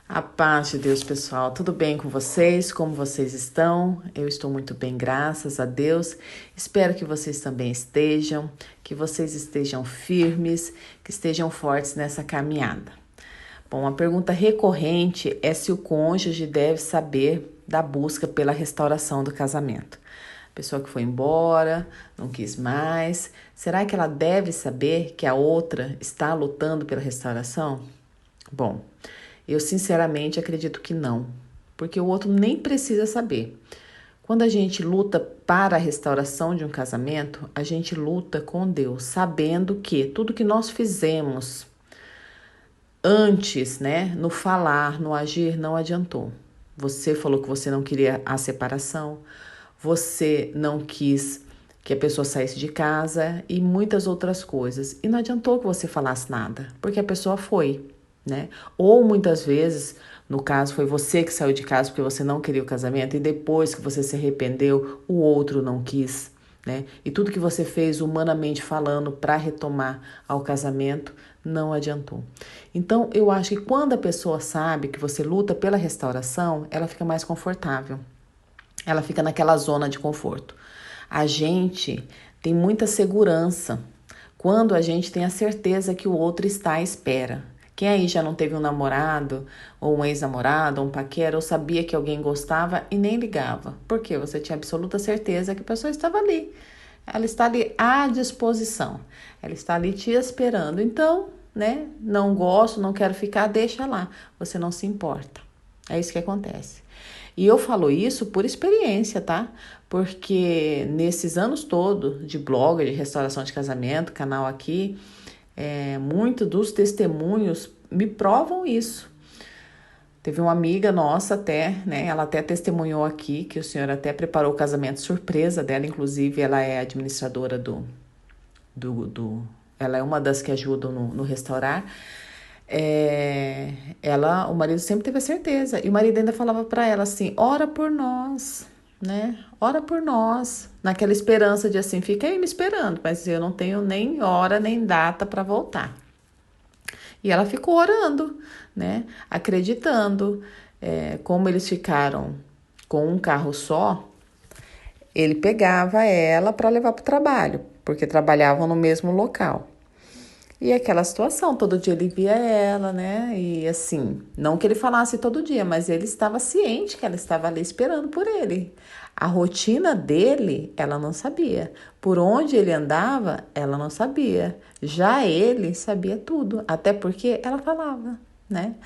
A paz de Deus, pessoal. Tudo bem com vocês? Como vocês estão? Eu estou muito bem, graças a Deus. Espero que vocês também estejam, que vocês estejam firmes, que estejam fortes nessa caminhada. Bom, a pergunta recorrente é se o cônjuge deve saber da busca pela restauração do casamento. A pessoa que foi embora, não quis mais, será que ela deve saber que a outra está lutando pela restauração? Bom, eu sinceramente acredito que não, porque o outro nem precisa saber. Quando a gente luta para a restauração de um casamento, a gente luta com Deus, sabendo que tudo que nós fizemos antes, né, no falar, no agir, não adiantou. Você falou que você não queria a separação, você não quis que a pessoa saísse de casa e muitas outras coisas. E não adiantou que você falasse nada, porque a pessoa foi, né? Ou muitas vezes, no caso, foi você que saiu de casa porque você não queria o casamento e depois que você se arrependeu, o outro não quis, né? E tudo que você fez humanamente falando para retomar ao casamento não adiantou. Então, eu acho que quando a pessoa sabe que você luta pela restauração, ela fica mais confortável. Ela fica naquela zona de conforto. A gente tem muita segurança quando a gente tem a certeza que o outro está à espera. Quem aí já não teve um namorado, ou um ex-namorado, ou um paquera, ou sabia que alguém gostava e nem ligava? Porque você tinha absoluta certeza que a pessoa estava ali. Ela está ali à disposição. Ela está ali te esperando. Então, né? Não gosto, não quero ficar, deixa lá. Você não se importa. É isso que acontece. E eu falo isso por experiência, tá? Porque nesses anos todos de blog, de restauração de casamento, canal aqui, muito dos testemunhos me provam isso. Teve uma amiga nossa até, né? Ela até testemunhou aqui que o senhor até preparou o casamento surpresa dela, inclusive ela é administradora ela é uma das que ajudam no restaurar. O marido sempre teve a certeza. E o marido ainda falava para ela assim: ora por nós, né? Ora por nós. Naquela esperança de assim, fica aí me esperando, mas eu não tenho nem hora nem data para voltar. E ela ficou orando, né? Acreditando. Como eles ficaram com um carro só, ele pegava ela para levar para o trabalho, porque trabalhavam no mesmo local. E aquela situação, todo dia ele via ela, né? E assim, não que ele falasse todo dia, mas ele estava ciente que ela estava ali esperando por ele. A rotina dele, ela não sabia. Por onde ele andava, ela não sabia. Já ele sabia tudo, até porque ela falava, né?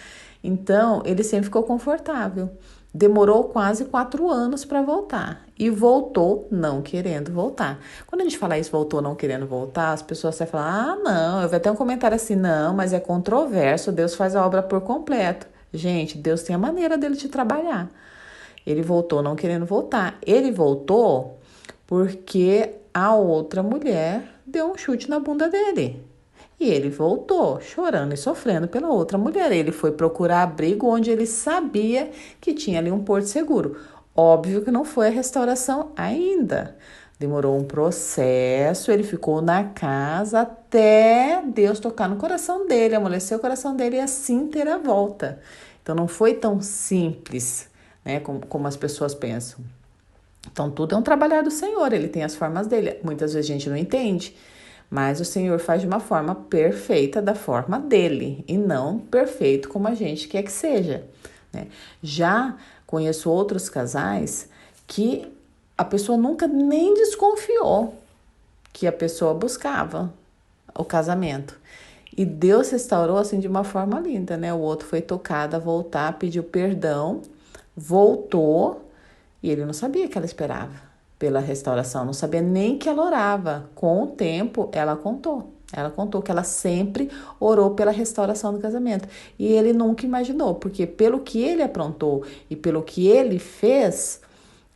Então, ele sempre ficou confortável. Demorou quase 4 anos para voltar e voltou não querendo voltar. Quando a gente fala isso, voltou não querendo voltar, as pessoas vão falar: ah, não, eu vi até um comentário assim: não, mas é controverso, Deus faz a obra por completo. Gente, Deus tem a maneira dele de trabalhar. Ele voltou não querendo voltar. Ele voltou porque a outra mulher deu um chute na bunda dele. E ele voltou, chorando e sofrendo pela outra mulher. Ele foi procurar abrigo onde ele sabia que tinha ali um porto seguro. Óbvio que não foi a restauração ainda. Demorou um processo, ele ficou na casa até Deus tocar no coração dele, amolecer o coração dele e assim ter a volta. Então não foi tão simples, né, como as pessoas pensam. Então tudo é um trabalhar do Senhor, ele tem as formas dele. Muitas vezes a gente não entende. Mas o Senhor faz de uma forma perfeita, da forma dele, e não perfeito como a gente quer que seja, né? Já conheço outros casais que a pessoa nunca nem desconfiou que a pessoa buscava o casamento. E Deus restaurou assim de uma forma linda, né? O outro foi tocado a voltar, pediu perdão, voltou e ele não sabia que ela esperava pela restauração, não sabia nem que ela orava. Com o tempo, ela contou. Ela contou que ela sempre orou pela restauração do casamento. E ele nunca imaginou, porque pelo que ele aprontou e pelo que ele fez,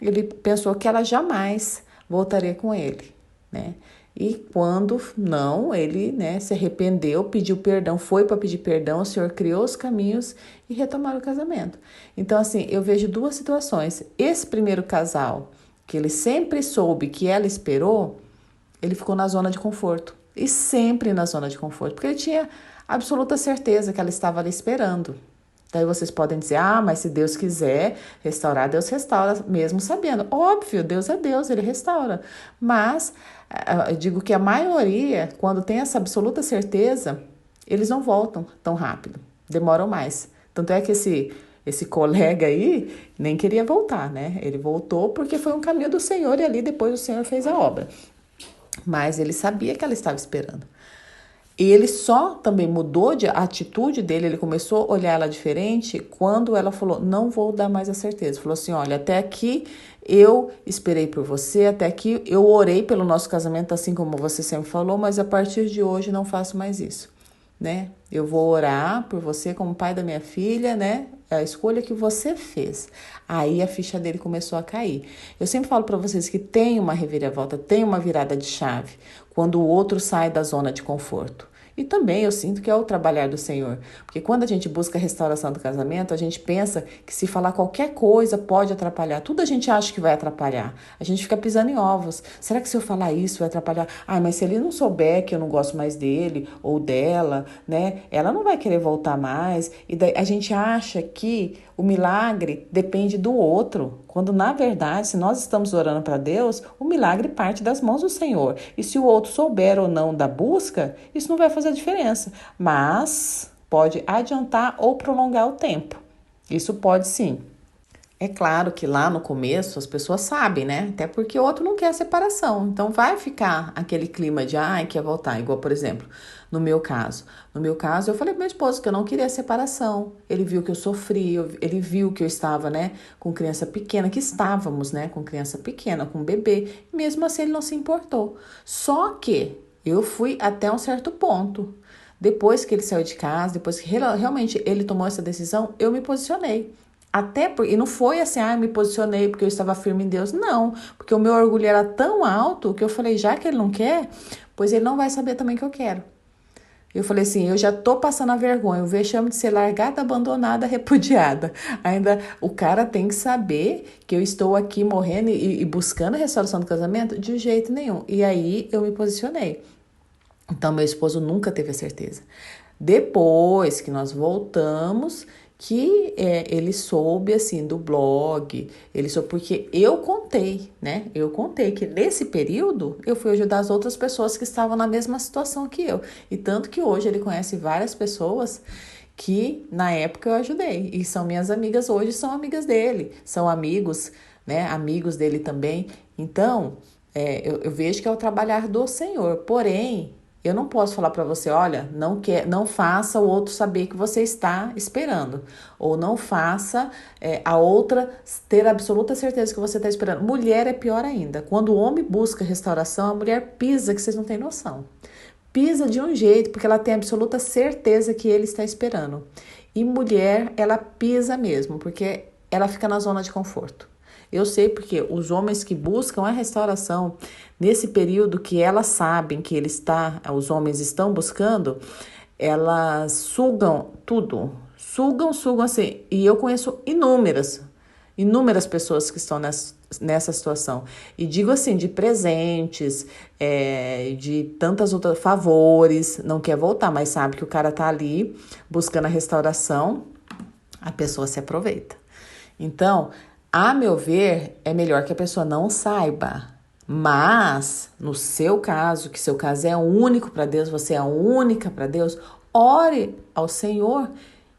ele pensou que ela jamais voltaria com ele, né? E quando não, ele, né, se arrependeu, pediu perdão, foi para pedir perdão, o Senhor criou os caminhos e retomaram o casamento. Então, assim, eu vejo duas situações. Esse primeiro casal, que ele sempre soube que ela esperou, ele ficou na zona de conforto. E sempre na zona de conforto, porque ele tinha absoluta certeza que ela estava ali esperando. Daí vocês podem dizer, mas se Deus quiser restaurar, Deus restaura, mesmo sabendo. Óbvio, Deus é Deus, Ele restaura. Mas eu digo que a maioria, quando tem essa absoluta certeza, eles não voltam tão rápido, demoram mais. Tanto é que esse colega aí nem queria voltar, né? Ele voltou porque foi um caminho do Senhor e ali depois o Senhor fez a obra. Mas ele sabia que ela estava esperando. E ele só também mudou a atitude dele, ele começou a olhar ela diferente quando ela falou, não vou dar mais a certeza. Falou assim, olha, até aqui eu esperei por você, até aqui eu orei pelo nosso casamento, assim como você sempre falou, mas a partir de hoje não faço mais isso, né? Eu vou orar por você como pai da minha filha, né? É a escolha que você fez. Aí a ficha dele começou a cair. Eu sempre falo para vocês que tem uma reviravolta, tem uma virada de chave, quando o outro sai da zona de conforto. E também eu sinto que é o trabalhar do Senhor. Porque quando a gente busca a restauração do casamento, a gente pensa que se falar qualquer coisa pode atrapalhar. Tudo a gente acha que vai atrapalhar. A gente fica pisando em ovos. Será que se eu falar isso vai atrapalhar? Mas se ele não souber que eu não gosto mais dele ou dela, né? Ela não vai querer voltar mais. E daí a gente acha que o milagre depende do outro, quando na verdade, se nós estamos orando para Deus, o milagre parte das mãos do Senhor. E se o outro souber ou não da busca, isso não vai fazer diferença, mas pode adiantar ou prolongar o tempo. Isso pode sim. É claro que lá no começo as pessoas sabem, né? Até porque o outro não quer separação. Então vai ficar aquele clima de quer voltar. Igual, por exemplo, no meu caso. No meu caso, eu falei pro meu esposo que eu não queria separação. Ele viu que eu sofri, ele viu que eu estava, né, com criança pequena, que estávamos, né, com criança pequena, com bebê. Mesmo assim, ele não se importou. Só que eu fui até um certo ponto. Depois que ele saiu de casa, depois que realmente ele tomou essa decisão, eu me posicionei. Até porque, e não foi assim, eu me posicionei porque eu estava firme em Deus. Não, porque o meu orgulho era tão alto que eu falei, já que ele não quer, pois ele não vai saber também que eu quero. Eu falei assim, eu já tô passando a vergonha, o vexame de ser largada, abandonada, repudiada. Ainda o cara tem que saber que eu estou aqui morrendo e buscando a restauração do casamento? De jeito nenhum. E aí eu me posicionei. Então, meu esposo nunca teve a certeza. Depois que nós voltamos, que ele soube, assim, do blog, ele soube, porque eu contei, né? Eu contei que nesse período eu fui ajudar as outras pessoas que estavam na mesma situação que eu. E tanto que hoje ele conhece várias pessoas que na época eu ajudei. E são minhas amigas hoje, são amigas dele, são amigos, né? Amigos dele também. Então, eu vejo que é o trabalhar do Senhor. Porém, eu não posso falar para você, olha, não faça o outro saber que você está esperando. Ou não faça a outra ter absoluta certeza que você está esperando. Mulher é pior ainda. Quando o homem busca restauração, a mulher pisa que vocês não têm noção. Pisa de um jeito, porque ela tem absoluta certeza que ele está esperando. E mulher, ela pisa mesmo, porque ela fica na zona de conforto. Eu sei porque os homens que buscam a restauração, nesse período que elas sabem que os homens estão buscando, elas sugam tudo. Sugam assim. E eu conheço inúmeras pessoas que estão nessa situação. E digo assim, de presentes, de tantas outras favores, não quer voltar, mas sabe que o cara tá ali buscando a restauração, a pessoa se aproveita. Então, a meu ver, é melhor que a pessoa não saiba. Mas, no seu caso, que seu caso é único para Deus, você é única para Deus, ore ao Senhor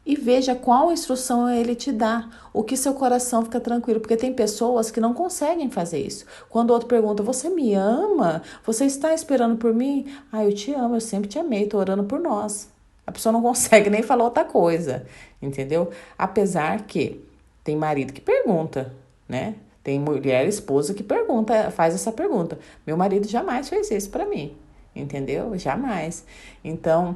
e veja qual instrução Ele te dá, o que seu coração fica tranquilo, porque tem pessoas que não conseguem fazer isso. Quando o outro pergunta, você me ama? Você está esperando por mim? Eu te amo, eu sempre te amei, estou orando por nós. A pessoa não consegue nem falar outra coisa, entendeu? Apesar que tem marido que pergunta, né? Tem mulher, esposa que faz essa pergunta. Meu marido jamais fez isso para mim, entendeu? Jamais. Então,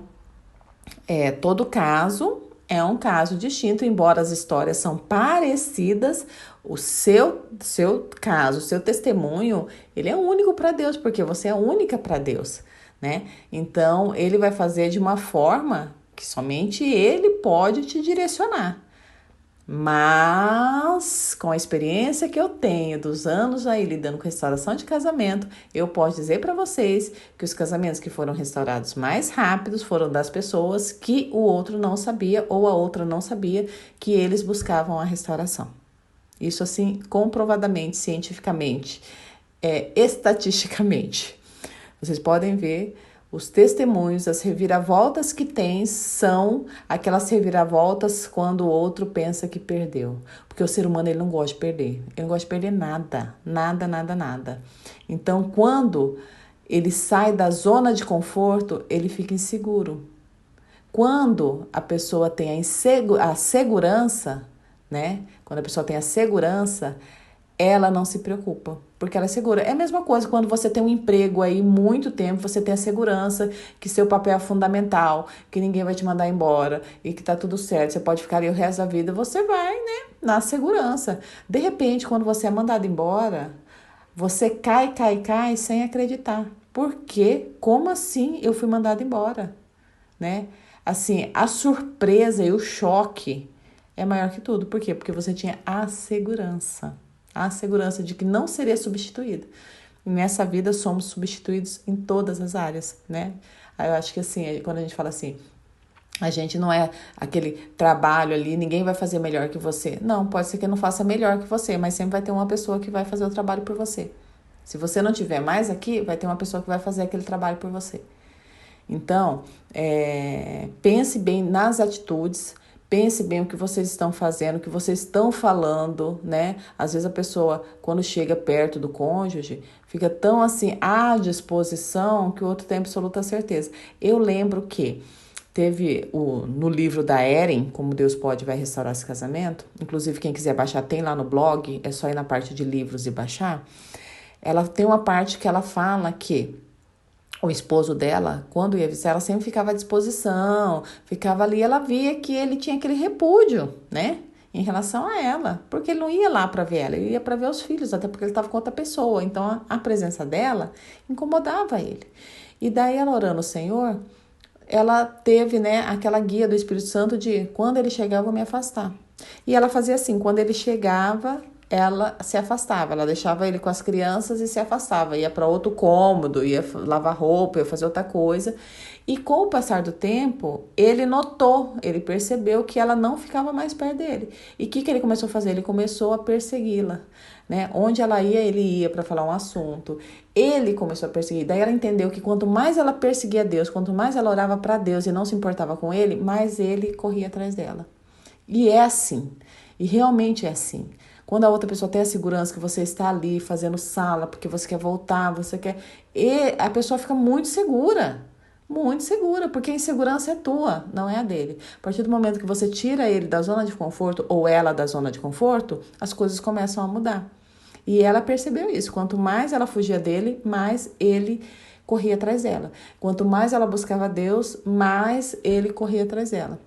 todo caso é um caso distinto, embora as histórias são parecidas, o seu caso, o seu testemunho, ele é único para Deus, porque você é única para Deus, né? Então, ele vai fazer de uma forma que somente ele pode te direcionar. Mas, com a experiência que eu tenho dos anos aí lidando com restauração de casamento, eu posso dizer para vocês que os casamentos que foram restaurados mais rápidos foram das pessoas que o outro não sabia ou a outra não sabia que eles buscavam a restauração. Isso assim, comprovadamente, cientificamente, estatisticamente. Vocês podem ver os testemunhos, as reviravoltas que tem são aquelas reviravoltas quando o outro pensa que perdeu. Porque o ser humano ele não gosta de perder. Ele não gosta de perder nada, nada, nada, nada. Então, quando ele sai da zona de conforto, ele fica inseguro. Quando a pessoa tem a segurança, né? Quando a pessoa tem a segurança, ela não se preocupa, porque ela é segura. É a mesma coisa quando você tem um emprego aí muito tempo, você tem a segurança que seu papel é fundamental, que ninguém vai te mandar embora e que tá tudo certo, você pode ficar aí o resto da vida, você vai, né, na segurança. De repente, quando você é mandado embora, você cai sem acreditar. Por quê? Como assim eu fui mandado embora, né? Assim, a surpresa e o choque é maior que tudo. Por quê? Porque você tinha a segurança de que não seria substituído. E nessa vida somos substituídos em todas as áreas, né? Aí eu acho que assim, quando a gente fala assim, a gente não é aquele trabalho ali, ninguém vai fazer melhor que você. Não, pode ser que eu não faça melhor que você, mas sempre vai ter uma pessoa que vai fazer o trabalho por você. Se você não tiver mais aqui, vai ter uma pessoa que vai fazer aquele trabalho por você. Então, pense bem nas atitudes, pense bem o que vocês estão fazendo, o que vocês estão falando, né? Às vezes a pessoa, quando chega perto do cônjuge, fica tão assim à disposição que o outro tem absoluta certeza. Eu lembro que teve no livro da Erin, Como Deus Pode Vai Restaurar Esse Casamento, inclusive quem quiser baixar tem lá no blog, é só ir na parte de livros e baixar. Ela tem uma parte que ela fala que o esposo dela, quando ia visitar, ela sempre ficava à disposição, ficava ali, ela via que ele tinha aquele repúdio, né? Em relação a ela, porque ele não ia lá para ver ela, ele ia para ver os filhos, até porque ele estava com outra pessoa. Então a presença dela incomodava ele. E daí ela orando ao Senhor, ela teve, né, aquela guia do Espírito Santo de quando ele chegava, eu vou me afastar. E ela fazia assim, quando ele chegava, ela se afastava, ela deixava ele com as crianças e se afastava, ia para outro cômodo, ia lavar roupa, ia fazer outra coisa. E com o passar do tempo, ele notou, ele percebeu que ela não ficava mais perto dele. E o que ele começou a fazer? Ele começou a persegui-la, né? Onde ela ia, ele ia para falar um assunto. Ele começou a perseguir. Daí ela entendeu que quanto mais ela perseguia Deus, quanto mais ela orava para Deus e não se importava com ele, mais ele corria atrás dela. E é assim. E realmente é assim. Quando a outra pessoa tem a segurança que você está ali fazendo sala, porque você quer voltar, você quer. E a pessoa fica muito segura, porque a insegurança é tua, não é a dele. A partir do momento que você tira ele da zona de conforto, ou ela da zona de conforto, as coisas começam a mudar. E ela percebeu isso. Quanto mais ela fugia dele, mais ele corria atrás dela. Quanto mais ela buscava Deus, mais ele corria atrás dela.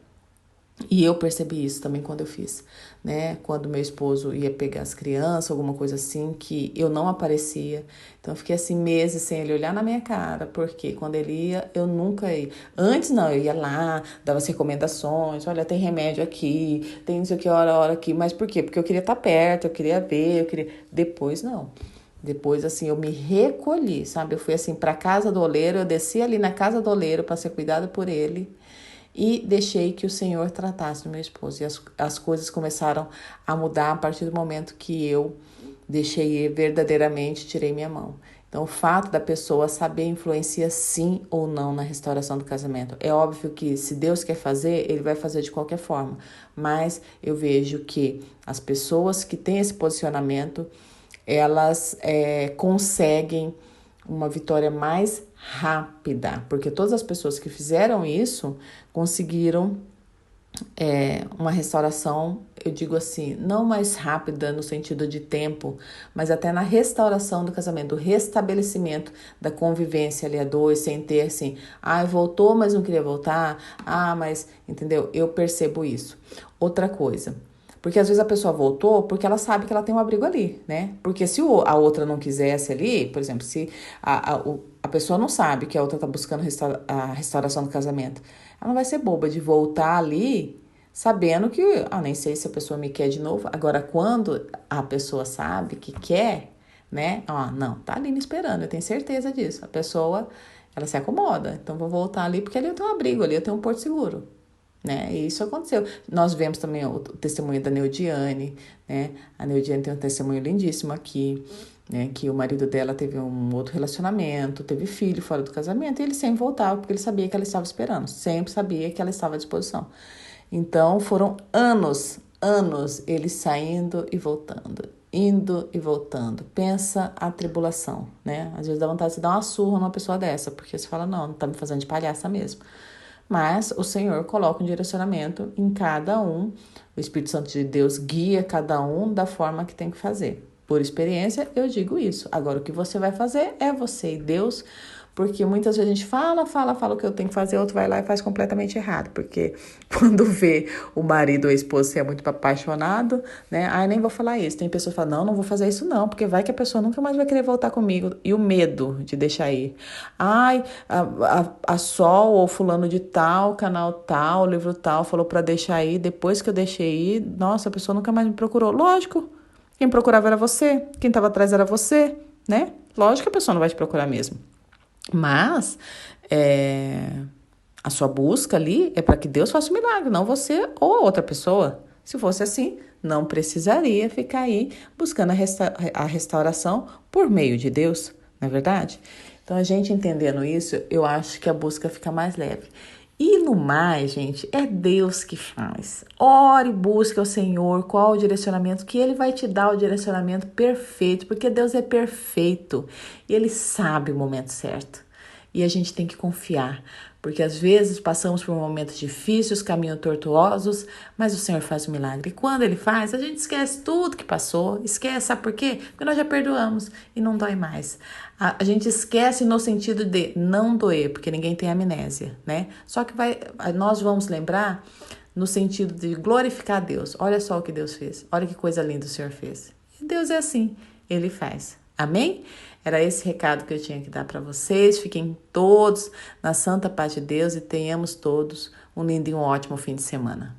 E eu percebi isso também quando eu fiz, né? Quando meu esposo ia pegar as crianças, alguma coisa assim, que eu não aparecia. Então eu fiquei assim meses sem ele olhar na minha cara, porque quando ele ia, eu nunca ia. Antes não, eu ia lá, dava as recomendações, olha, tem remédio aqui, tem não sei o que, hora aqui. Mas por quê? Porque eu queria estar perto, eu queria ver, eu queria... Depois não. Depois, assim, eu me recolhi, sabe? Eu fui assim para casa do oleiro, eu desci ali na casa do oleiro para ser cuidada por ele. E deixei que o Senhor tratasse do meu esposo. E as coisas começaram a mudar a partir do momento que eu deixei verdadeiramente, tirei minha mão. Então, o fato da pessoa saber influencia sim ou não na restauração do casamento. É óbvio que se Deus quer fazer, Ele vai fazer de qualquer forma. Mas eu vejo que as pessoas que têm esse posicionamento, elas conseguem uma vitória mais rápida, porque todas as pessoas que fizeram isso conseguiram uma restauração, eu digo assim, não mais rápida no sentido de tempo, mas até na restauração do casamento, do restabelecimento da convivência ali a dois, sem ter assim, voltou, mas não queria voltar, mas, entendeu? Eu percebo isso. Outra coisa, porque às vezes a pessoa voltou porque ela sabe que ela tem um abrigo ali, né? Porque se a outra não quisesse ali, por exemplo, se a pessoa não sabe que a outra tá buscando a restauração do casamento, ela não vai ser boba de voltar ali sabendo que, nem sei se a pessoa me quer de novo. Agora, quando a pessoa sabe que quer, né? Não, tá ali me esperando, eu tenho certeza disso. A pessoa, ela se acomoda. Então, vou voltar ali porque ali eu tenho um abrigo, ali eu tenho um porto seguro, né? E isso aconteceu. Nós vemos também o testemunho da Neudiane, né? A Neudiane tem um testemunho lindíssimo aqui, né? Que o marido dela teve um outro relacionamento, teve filho fora do casamento, e ele sempre voltava porque ele sabia que ela estava esperando, sempre sabia que ela estava à disposição. Então, foram anos ele saindo e voltando, indo e voltando. Pensa a tribulação, né? Às vezes dá vontade de se dar uma surra numa pessoa dessa, porque você fala, não tá me fazendo de palhaça mesmo. Mas o Senhor coloca um direcionamento em cada um. O Espírito Santo de Deus guia cada um da forma que tem que fazer. Por experiência, eu digo isso. Agora, o que você vai fazer é você e Deus, porque muitas vezes a gente fala o que eu tenho que fazer, outro vai lá e faz completamente errado. Porque quando vê o marido ou a esposa ser muito apaixonado, né? Nem vou falar isso. Tem pessoas que falam, não vou fazer isso não, porque vai que a pessoa nunca mais vai querer voltar comigo. E o medo de deixar ir. A Sol ou fulano de tal, canal tal, livro tal, falou para deixar ir. Depois que eu deixei ir, nossa, a pessoa nunca mais me procurou. Lógico, quem procurava era você, quem estava atrás era você, né? Lógico que a pessoa não vai te procurar mesmo. Mas a sua busca ali é para que Deus faça um milagre, não você ou a outra pessoa. Se fosse assim, não precisaria ficar aí buscando a restauração por meio de Deus, não é verdade? Então, a gente entendendo isso, eu acho que a busca fica mais leve. E no mais, gente, é Deus que faz. Ore, busque ao Senhor qual o direcionamento, que Ele vai te dar o direcionamento perfeito, porque Deus é perfeito e Ele sabe o momento certo. E a gente tem que confiar, porque às vezes passamos por momentos difíceis, caminhos tortuosos, mas o Senhor faz o milagre. E quando Ele faz, a gente esquece tudo que passou, esquece, sabe por quê? Porque nós já perdoamos e não dói mais. A gente esquece no sentido de não doer, porque ninguém tem amnésia, né? Só que nós vamos lembrar no sentido de glorificar a Deus. Olha só o que Deus fez, olha que coisa linda o Senhor fez. E Deus é assim, Ele faz. Amém? Era esse recado que eu tinha que dar para vocês. Fiquem todos na santa paz de Deus e tenhamos todos um lindo e um ótimo fim de semana.